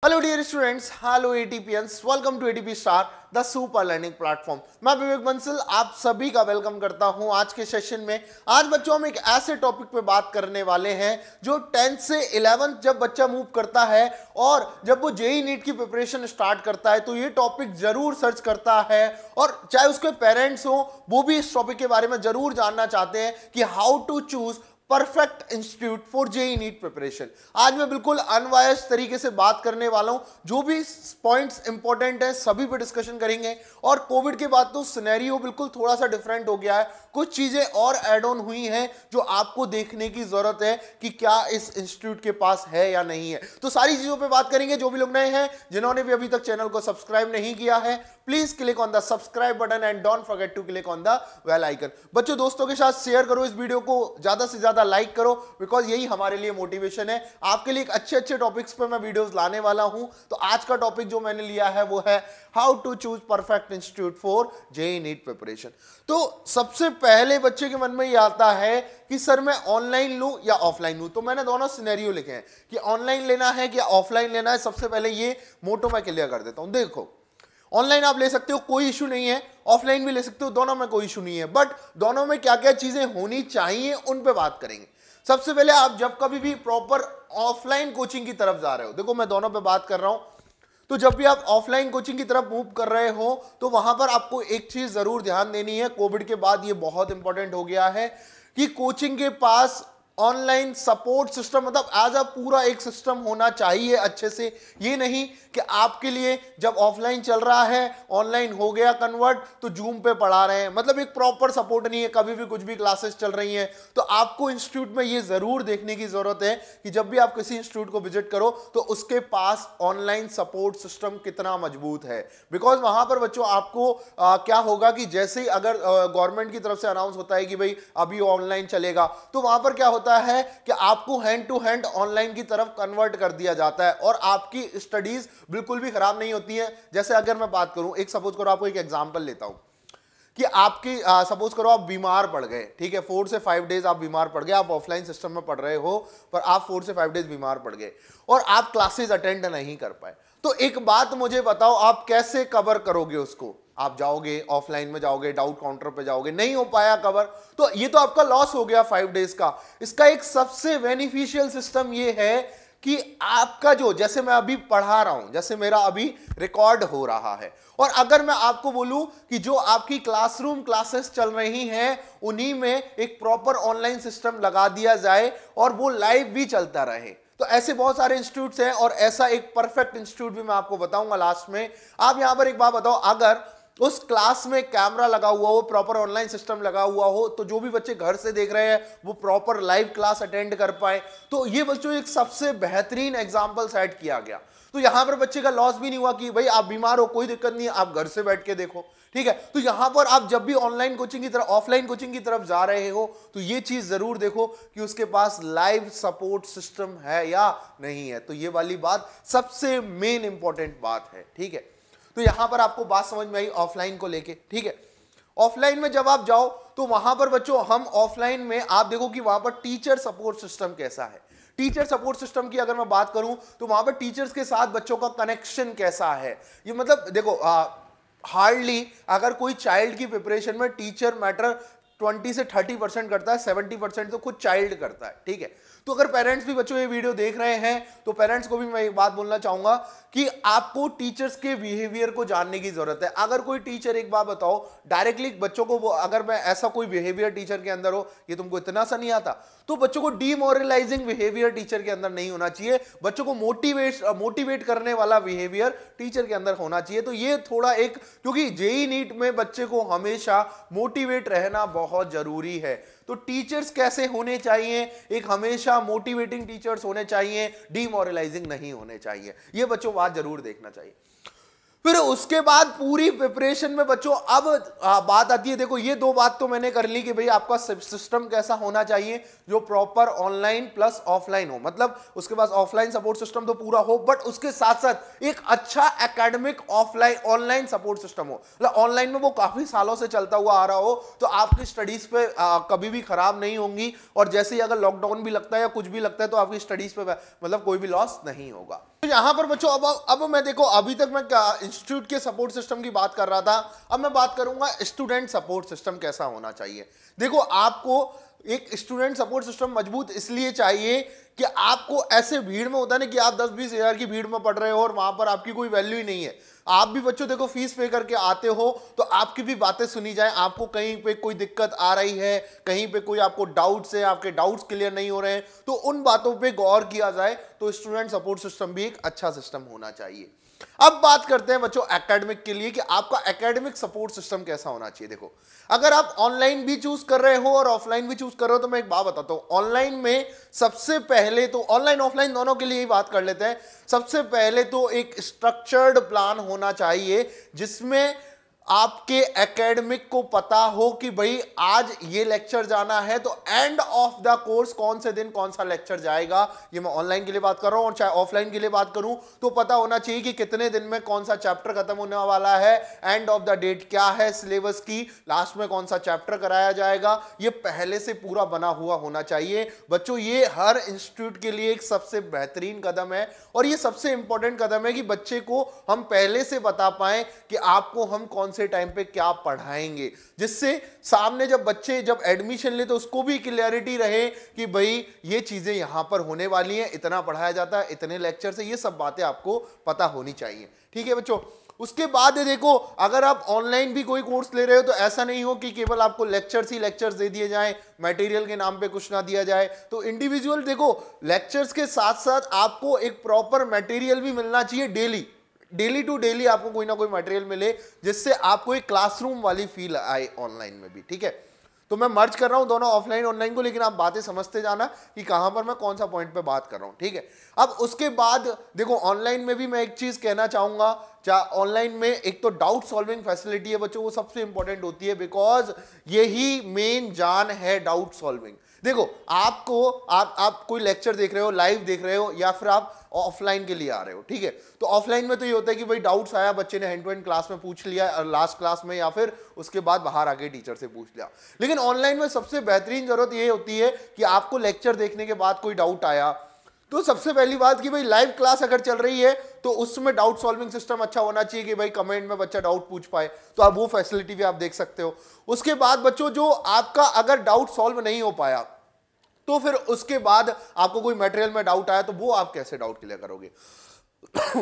Hello dear students, hello ATPians, welcome to ATP star the super learning platform. मैं विवेक बंसल आप सभी का welcome करता हूं आज के सेशन में। आज बच्चों हम एक ऐसे टॉपिक पे बात करने वाले हैं जो 10th से 11th जब बच्चा मूव करता है और जब वो जेई नीट की प्रिपरेशन स्टार्ट करता है तो ये टॉपिक जरूर सर्च करता है, और चाहे उसके पेरेंट्स हो वो भी इस टॉपिक के बारे में जरूर जानना चाहते हैं कि how to choose perfect institute for JEE NEET preparation. आज मैं बिल्कुल अनवायस्ड तरीके से बात करने वाला हूं, जो भी पॉइंट्स इंपॉर्टेंट है सभी पे डिस्कशन करेंगे। और कोविड के बाद तो सिनेरियो बिल्कुल थोड़ा सा डिफरेंट हो गया है, कुछ चीजें और ऐड ऑन हुई हैं जो आपको देखने की जरूरत है कि क्या इस इंस्टीट्यूट के पास है या नहीं है। तो सारी चीजों पे बात करेंगे। जो भी लोग नए हैं, जिन्होंने भी अभी तक चैनल को सब्सक्राइब नहीं किया है, please click on the subscribe button and don't forget to click on the bell icon. बच्चों दोस्तों के साथ शेयर करो इस वीडियो को, ज्यादा से ज्यादा लाइक करो, बिकॉज यही हमारे लिए मोटिवेशन है। आपके लिए एक अच्छे टॉपिक्स पे मैं वीडियोस लाने वाला हूं। तो आज का टॉपिक जो मैंने लिया है वो है how to choose perfect institute for JEE NEET preparation. तो सबसे पहले बच्चे के मन में ये आता है कि सर मैं ऑनलाइन लूं या ऑफलाइन लूं। तो मैंने दोनों सिनेरियो लिखे हैं कि ऑनलाइन लेना है कि ऑफलाइन लेना है। सबसे पहले ये मोटो मैं क्लियर कर देता हूं। देखो, ऑनलाइन आप ले सकते हो, कोई इशू नहीं है, ऑफलाइन भी ले सकते हो, दोनों में कोई इशू नहीं है। बट दोनों में क्या क्या चीजें होनी चाहिए उन पे बात करेंगे। सबसे पहले आप जब कभी भी प्रॉपर ऑफलाइन कोचिंग की तरफ जा रहे हो, देखो मैं दोनों पे बात कर रहा हूं, तो जब भी आप ऑफलाइन कोचिंग की तरफ मूव कर रहे हो तो वहां पर आपको एक चीज जरूर ध्यान देनी है। कोविड के बाद ये बहुत इंपॉर्टेंट हो गया है कि कोचिंग के पास ऑनलाइन सपोर्ट सिस्टम, मतलब एज अ पूरा एक सिस्टम होना चाहिए अच्छे से। ये नहीं कि आपके लिए जब ऑफलाइन चल रहा है ऑनलाइन हो गया कन्वर्ट तो जूम पे पढ़ा रहे हैं, मतलब एक प्रॉपर सपोर्ट नहीं है। कभी भी कुछ भी क्लासेस चल रही हैं तो आपको इंस्टीट्यूट में ये जरूर देखने की जरूरत है कि जब भी आप किसी इंस्टीट्यूट को विजिट करो तो उसके पास ऑनलाइन सपोर्ट सिस्टम कितना मजबूत है। बिकॉज वहां पर बच्चों आपको क्या होगा कि जैसे ही अगर गवर्नमेंट की तरफ से अनाउंस होता है कि भाई अभी ऑनलाइन चलेगा, तो वहां पर क्या होता है कि आपको हैंड टू हैंड ऑनलाइन की तरफ कन्वर्ट कर दिया जाता है और आपकी स्टडीज बिल्कुल भी खराब नहीं होती है। जैसे अगर मैं बात करूं, एक सपोज करो, आपको एक एग्जांपल लेता हूं कि आपकी सपोज करो आप बीमार पड़ गए, ठीक है, 4 से 5 डेज आप बीमार पड़ गए, आप ऑफलाइन सिस्टम में पढ़ रहे हो पर आप 4 से 5 डेज बीमार पड़ गए और आप क्लासेस अटेंड नहीं कर पाए। तो एक बात मुझे बताओ, आप कैसे कवर करोगे उसको? आप जाओगे ऑफलाइन में, जाओगे डाउट काउंटर पे जाओगे, नहीं हो पाया कवर, तो ये तो आपका लॉस हो गया 5 डेज का। इसका एक सबसे बेनिफिशियल सिस्टम ये है कि आपका जो, जैसे मैं अभी पढ़ा रहा हूं, जैसे मेरा अभी रिकॉर्ड हो रहा है, और अगर मैं आपको बोलूं कि जो आपकी क्लासरूम क्लासेस चल रही हैं उन्हीं में एक प्रॉपर ऑनलाइन सिस्टम लगा दिया जाए और वो लाइव भी चलता रहे, तो ऐसे बहुत सारे इंस्टीट्यूट्स हैं। और ऐसा एक परफेक्ट इंस्टीट्यूट भी मैं आपको बताऊंगा लास्ट में। आप यहां पर एक बात बताओ, अगर उस क्लास में कैमरा लगा हुआ हो, प्रॉपर ऑनलाइन सिस्टम लगा हुआ हो, तो जो भी बच्चे घर से देख रहे हैं वो प्रॉपर लाइव क्लास अटेंड कर पाए, तो ये बच्चों एक सबसे बेहतरीन एग्जांपल सेट किया गया। तो यहां पर बच्चे का लॉस भी नहीं हुआ कि भाई आप बीमार हो, कोई दिक्कत नहीं है, आप घर से बैठ के देखो, ठीक है। तो यहां पर आप जब भी ऑनलाइन कोचिंग की तरफ, ऑफलाइन कोचिंग की तरफ जा रहे हो तो ये चीज जरूर देखो कि उसके पास लाइव सपोर्ट सिस्टम है या नहीं है। तो ये वाली बात सबसे मेन इंपॉर्टेंट बात है, ठीक है। तो यहां पर आपको बात समझ में आई ऑफलाइन को लेके, ठीक है। ऑफलाइन में जब आप जाओ तो वहां पर बच्चों, हम ऑफलाइन में आप देखो कि वहां पर टीचर सपोर्ट सिस्टम कैसा है। टीचर सपोर्ट सिस्टम की अगर मैं बात करूं तो वहां पर टीचर्स के साथ बच्चों का कनेक्शन कैसा है। ये मतलब देखो, हार्डली अगर कोई चाइल्ड की प्रिपरेशन में टीचर मैटर 20 से 30% करता है, 70% तो खुद चाइल्ड करता है, ठीक है। तो अगर पेरेंट्स भी बच्चों ये वीडियो देख रहे हैं तो पेरेंट्स को भी मैं एक बात बोलना चाहूंगा कि आपको टीचर्स के बिहेवियर को जानने की जरूरत है। अगर कोई टीचर, एक बात बताओ, डायरेक्टली बच्चों को, अगर मैं ऐसा कोई बिहेवियर टीचर के अंदर हो, ये तुमको इतना सा नहीं आता, तो बच्चों को डीमोरलाइजिंग बिहेवियर टीचर के अंदर नहीं होना चाहिए। बच्चों को मोटिवेट करने वाला बिहेवियर टीचर के अंदर होना चाहिए। तो ये थोड़ा एक, क्योंकि जेईई नीट में बच्चे को हमेशा मोटिवेट रहना बहुत जरूरी है। तो टीचर्स कैसे होने चाहिए? एक हमेशा मोटिवेटिंग टीचर्स होने चाहिए, डीमोरलाइजिंग नहीं होने चाहिए। ये बच्चों बात जरूर देखना चाहिए। फिर उसके बाद पूरी प्रिपरेशन में बच्चों अब बात आती है, देखो ये दो बात तो मैंने कर ली कि भाई आपका सिस्टम कैसा होना चाहिए जो प्रॉपर ऑनलाइन प्लस ऑफलाइन हो, मतलब उसके पास ऑफलाइन सपोर्ट सिस्टम तो पूरा हो, बट उसके साथ साथ एक अच्छा academic offline online support system हो। मतलब ऑनलाइन में वो काफी सालों से चलता हुआ आ रहा हो तो आपकी स्टडीज पे कभी भी खराब नहीं होंगी, और जैसे ही अगर लॉकडाउन भी लगता है या कुछ भी लगता है तो आपकी स्टडीज पे मतलब कोई भी लॉस नहीं होगा। तो यहां पर बच्चों अब मैं देखो, अभी तक मैं इंस्टीट्यूट के सपोर्ट सिस्टम की बात कर रहा था, अब मैं बात करूंगा स्टूडेंट सपोर्ट सिस्टम कैसा होना चाहिए। देखो, आपको एक स्टूडेंट सपोर्ट सिस्टम मजबूत इसलिए चाहिए कि आपको ऐसे भीड़ में होता है ना कि आप 10-20 हजार की भीड़ में पढ़ रहे हो और वहां पर आपकी कोई वैल्यू ही नहीं है। आप भी बच्चों देखो फीस पे करके आते हो तो आपकी भी बातें सुनी जाए, आपको कहीं पे कोई दिक्कत आ रही है, कहीं पे कोई आपको डाउट्स है, आपके डाउट्स क्लियर नहीं हो रहे हैं, तो उन बातों पे गौर किया जाए। तो स्टूडेंट सपोर्ट सिस्टम भी एक अच्छा सिस्टम होना चाहिए। अब बात करते हैं बच्चों एकेडमिक के लिए कि आपका एकेडमिक सपोर्ट सिस्टम कैसा होना चाहिए। देखो, अगर आप ऑनलाइन भी चूज कर रहे हो और ऑफलाइन भी चूज कर रहे हो तो मैं एक बात बताता हूं। ऑनलाइन में सबसे पहले तो, ऑनलाइन ऑफलाइन दोनों के लिए ही बात कर लेते हैं। सबसे पहले तो एक स्ट्रक्चर्ड प्लान होना चाहिए जिसमें आपके एकेडमिक को पता हो कि भाई आज ये लेक्चर जाना है तो एंड ऑफ द कोर्स कौन से दिन कौन सा लेक्चर जाएगा। ये मैं ऑनलाइन के लिए बात कर रहा हूं, और चाहे ऑफलाइन के लिए बात करूं तो पता होना चाहिए कि कितने दिन में कौन सा चैप्टर खत्म होने वाला है, एंड ऑफ द डेट क्या है सिलेबस की, लास्ट में कौन सा चैप्टर कराया जाएगा, ये पहले से पूरा बना हुआ होना चाहिए। बच्चों, ये हर इंस्टीट्यूट के लिए एक सबसे बेहतरीन कदम है और ये सबसे इंपॉर्टेंट कदम है कि बच्चे को हम पहले से बता पाए कि आपको हम कौन से टाइम पे क्या पढ़ाएंगे, जिससे सामने जब बच्चे जब एडमिशन ले तो उसको भी क्लैरिटी रहे कि भाई ये चीजें यहां पर होने वाली हैं, इतना पढ़ाया जाता है, इतने लेक्चर से, ये सब बातें आपको पता होनी चाहिए। ठीक है बच्चों, उसके बाद देखो, अगर आप ऑनलाइन भी कोई कोर्स ले रहे हो तो ऐसा नहीं हो कि केवल आपको लेक्चर्स ही लेक्चर्स दे दिए जाएं, मटेरियल के नाम पे कुछ ना दिया जाए। तो इंडिविजुअल देखो, लेक्चर्स के साथ साथ आपको एक प्रॉपर मटेरियल भी मिलना चाहिए। डेली टू डेली आपको कोई ना कोई मटेरियल मिले जिससे आपको एक क्लासरूम वाली फील आए ऑनलाइन में भी। ठीक है, तो मैं मर्ज कर रहा हूं दोनों ऑफलाइन ऑनलाइन को, लेकिन आप बातें समझते जाना कि कहां पर मैं कौन सा पॉइंट पे बात कर रहा हूं। ठीक है, अब उसके बाद देखो, ऑनलाइन में भी मैं एक चीज कहना चाहूंगा, ऑनलाइन में एक तो डाउट सॉल्विंग फैसिलिटी है बच्चों, वो सबसे इंपॉर्टेंट होती है, बिकॉज यही मेन जान है डाउट सॉल्विंग। देखो, आपको आप कोई लेक्चर देख रहे हो, लाइव देख रहे हो, या फिर आप ऑफलाइन के लिए आ रहे हो। ठीक है, तो ऑफलाइन में तो ये होता है कि भाई डाउट्स आया, बच्चे ने हैंड टू हैंड क्लास में पूछ लिया, लास्ट क्लास में, या फिर उसके बाद बाहर आके टीचर से पूछ लिया। लेकिन ऑनलाइन में सबसे बेहतरीन जरूरत ये होती है कि आपको लेक्चर देखने के बाद कोई डाउट आया तो सबसे पहली बात कि भाई लाइव क्लास अगर चल रही है तो उसमें डाउट सॉल्विंग सिस्टम अच्छा होना चाहिए कि भाई कमेंट में बच्चा डाउट पूछ पाए, तो आप वो फैसिलिटी भी आप देख सकते हो। उसके बाद बच्चों, जो आपका अगर डाउट सॉल्व नहीं हो पाया तो फिर उसके बाद आपको कोई मटेरियल में डाउट आया तो वो आप कैसे डाउट क्लियर करोगे।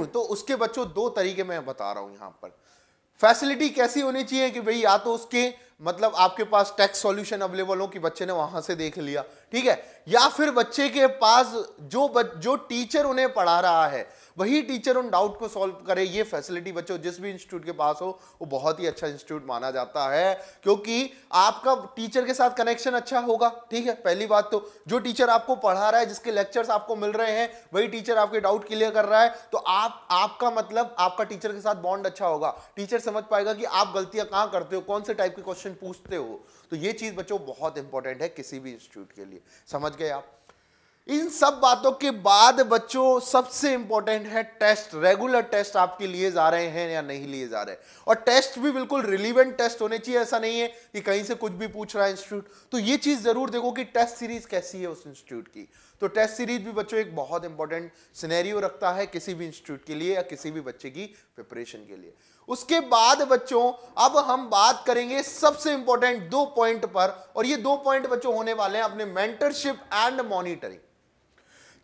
तो उसके बच्चों दो तरीके मैं बता रहा हूं यहां पर। फैसिलिटी कैसी होनी चाहिए कि भाई या तो उसके मतलब आपके पास टेक्स्ट सॉल्यूशन अवेलेबल हो कि बच्चे ने वहां से देख लिया, ठीक है, या फिर बच्चे के पास जो टीचर उन्हें पढ़ा रहा है वही टीचर उन डाउट को सॉल्व करे। ये फैसिलिटी बच्चों जिस भी इंस्टीट्यूट के पास हो वो बहुत ही अच्छा इंस्टीट्यूट माना जाता है, क्योंकि आपका टीचर के साथ कनेक्शन अच्छा होगा। ठीक है, पहली बात तो जो टीचर आपको पढ़ा रहा है, जिसके लेक्चर्स आपको मिल रहे हैं, वही टीचर आपके डाउट क्लियर कर रहा है, तो आपका मतलब आपका टीचर के साथ बॉन्ड अच्छा होगा। टीचर समझ पाएगा कि आप गलतियां कहां करते हो, कौन से टाइप के क्वेश्चन पूछते हो। तो ये चीज बच्चों बहुत इंपॉर्टेंट है किसी भी इंस्टीट्यूट के लिए। समझ गए आप। इन सब बातों के बाद बच्चों सबसे इंपॉर्टेंट है टेस्ट। रेगुलर टेस्ट आपके लिए जा रहे हैं या नहीं लिए जा रहे हैं, और टेस्ट भी बिल्कुल रिलीवेंट टेस्ट होने चाहिए। ऐसा नहीं है कि कहीं से कुछ भी पूछ रहा है इंस्टीट्यूट। तो ये चीज जरूर देखो कि टेस्ट सीरीज कैसी है उस इंस्टीट्यूट की। तो टेस्ट सीरीज भी बच्चों एक बहुत इंपॉर्टेंट सिनेरियो रखता है किसी भी इंस्टीट्यूट के लिए या किसी भी बच्चे की प्रिपरेशन के लिए। उसके बाद बच्चों अब हम बात करेंगे सबसे इंपॉर्टेंट 2 पॉइंट पर, और ये 2 पॉइंट बच्चों होने वाले हैं अपने मेंटरशिप एंड मॉनिटरिंग।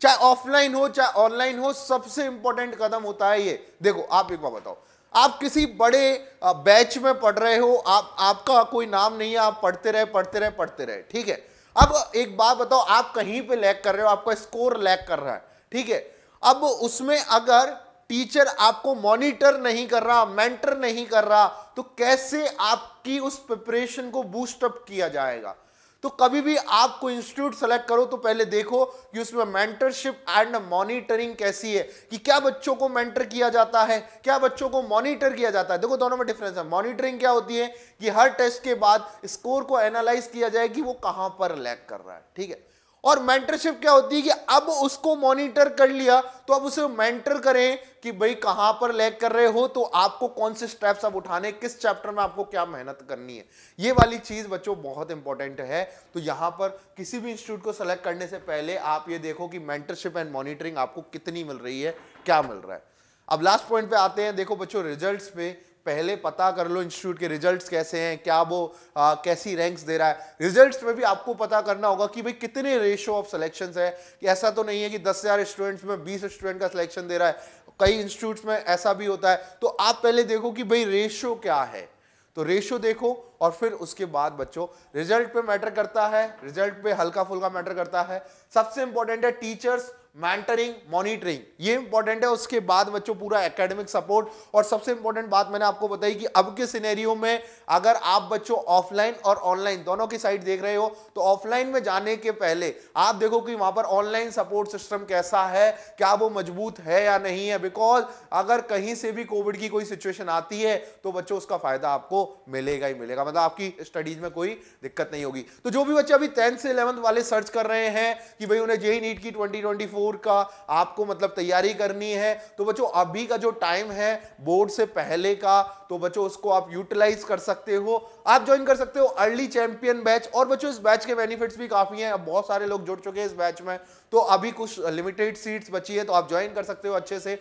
चाहे ऑफलाइन हो चाहे ऑनलाइन हो, सबसे इंपॉर्टेंट कदम होता है ये। देखो, आप एक बार बताओ, आप किसी बड़े बैच में पढ़ रहे हो, आपका कोई नाम नहीं है, आप पढ़ते रहे, ठीक है। अब एक बात बताओ, आप कहीं पे लैग कर रहे हो, आपका स्कोर लैग कर रहा है, ठीक है। अब उसमें अगर टीचर आपको मॉनिटर नहीं कर रहा, मेंटर नहीं कर रहा, तो कैसे आपकी उस प्रिपरेशन को बूस्ट अप किया जाएगा। तो कभी भी आप कोई इंस्टीट्यूट सेलेक्ट करो तो पहले देखो कि उसमें मेंटरशिप एंड मॉनिटरिंग कैसी है, कि क्या बच्चों को मेंटर किया जाता है, क्या बच्चों को मॉनिटर किया जाता है। देखो, दोनों में डिफरेंस है। मॉनिटरिंग क्या होती है कि हर टेस्ट के बाद स्कोर को एनालाइज किया जाए कि वो कहां पर लैग कर रहा है, ठीक है। और मेंटरशिप क्या होती है कि अब उसको मॉनिटर कर लिया तो अब उसे मेंटर करें कि भाई कहां पर लैग कर रहे हो, तो आपको कौन से स्टेप्स अब उठाने, किस चैप्टर में आपको क्या मेहनत करनी है, ये वाली चीज बच्चों बहुत इंपॉर्टेंट है। तो यहां पर किसी भी इंस्टीट्यूट को सेलेक्ट करने से पहले आप ये देखो कि मेंटरशिप एंड मॉनिटरिंग आपको कितनी मिल रही है, क्या मिल रहा है। अब लास्ट पॉइंट पे आते हैं। देखो बच्चों, रिजल्ट्स पे पहले पता कर लो इंस्टीट्यूट के रिजल्ट्स कैसे हैं, क्या वो कैसी रैंक्स दे रहा है। रिजल्ट्स में भी आपको पता करना होगा कि भाई कितने रेशियो ऑफ सिलेक्शंस है, कि ऐसा तो नहीं है कि 10,000 स्टूडेंट्स में 20 स्टूडेंट का सिलेक्शन दे रहा है, कई इंस्टीट्यूट्स में ऐसा भी होता है। तो आप पहले देखो कि भाई रेशियो क्या है, तो रेशियो देखो और फिर उसके बाद बच्चों रिजल्ट पे मैटर करता है, रिजल्ट पे हल्का फुल्का मैटर करता है। सबसे इंपॉर्टेंट है टीचर्स, मेंटरिंग, मॉनिटरिंग, ये इंपॉर्टेंट है। उसके बाद बच्चों पूरा एकेडमिक सपोर्ट। और सबसे इंपॉर्टेंट बात मैंने आपको बताई कि अब के सिनेरियो में अगर आप बच्चों ऑफलाइन और ऑनलाइन दोनों की साइड देख रहे हो, तो ऑफलाइन में जाने के पहले आप देखो कि वहां पर ऑनलाइन सपोर्ट सिस्टम कैसा है, क्या वो मजबूत है या नहीं है। बिकॉज अगर कहीं से भी कोविड की कोई सिचुएशन आती है तो बच्चों उसका फायदा आपको मिलेगा ही मिलेगा, मतलब आपकी स्टडीज में कोई दिक्कत नहीं होगी। तो जो भी बच्चे अभी 10th से 11th वाले सर्च कर रहे हैं कि भाई उन्हें जेईई नीट की 2024 का आपको मतलब तैयारी करनी है, तो बच्चों अभी का जो टाइम है बोर्ड से पहले का, तो बच्चों उसको आप यूटिलाइज कर सकते हो। आप ज्वाइन कर सकते हो अर्ली चैंपियन बैच। और बच्चों इस बैच के बेनिफिट्स भी काफी हैं, अब बहुत सारे लोग जुड़ चुके हैं इस बैच में, तो अभी कुछ लिमिटेड सीट्स बची है, तो आप ज्वाइन कर सकते हो अच्छे से।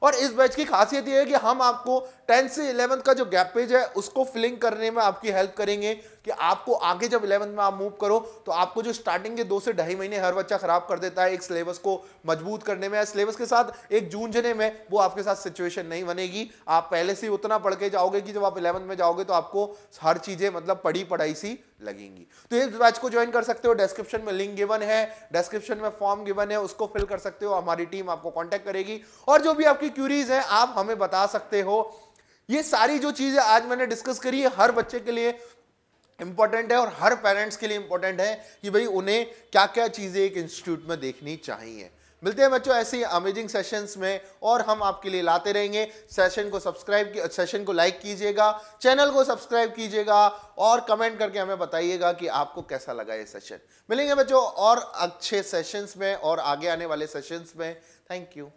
और इस बैच की खासियत यह है कि हम आपको 10 से 11 का जो गैप पेज है उसको फिलिंग करने में आपकी हेल्प करेंगे, कि आपको आगे जब 11 में आप मूव करो तो आपको जो स्टार्टिंग के 2 से ढाई महीने हर बच्चा खराब कर देता है एक सिलेबस को मजबूत करने में, सिलेबस के साथ एक जूझने में, वो आपके साथ सिचुएशन नहीं बनेगी। आप पहले से ही उतना पढ़ के जाओगे कि जब आप 11 में जाओगे तो आपको हर चीजें मतलब पढ़ी पढ़ाई सी लगेंगी। तो इस बैच को ज्वाइन कर सकते हो, डिस्क्रिप्शन में लिंक गिवन है, डिस्क्रिप्शन में फॉर्म गिवन है, उसको फिल कर सकते हो, हमारी टीम आपको कांटेक्ट करेगी। और जो भी आपकी क्यूरीज हैं आप हमें बता सकते हो। ये सारी जो चीजें आज मैंने डिस्कस करी है हर बच्चे के लिए इंपॉर्टेंट है और हर पेरेंट्स के लिए इंपॉर्टेंट है कि भाई उन्हें क्या क्या चीजें एक इंस्टीट्यूट में देखनी चाहिए। मिलते हैं बच्चों ऐसे ही अमेजिंग सेशंस में, और हम आपके लिए लाते रहेंगे। सेशन को लाइक कीजिएगा, चैनल को सब्सक्राइब कीजिएगा और कमेंट करके हमें बताइएगा कि आपको कैसा लगा ये सेशन। मिलेंगे बच्चों और अच्छे सेशंस में और आगे आने वाले सेशंस में। Thank you.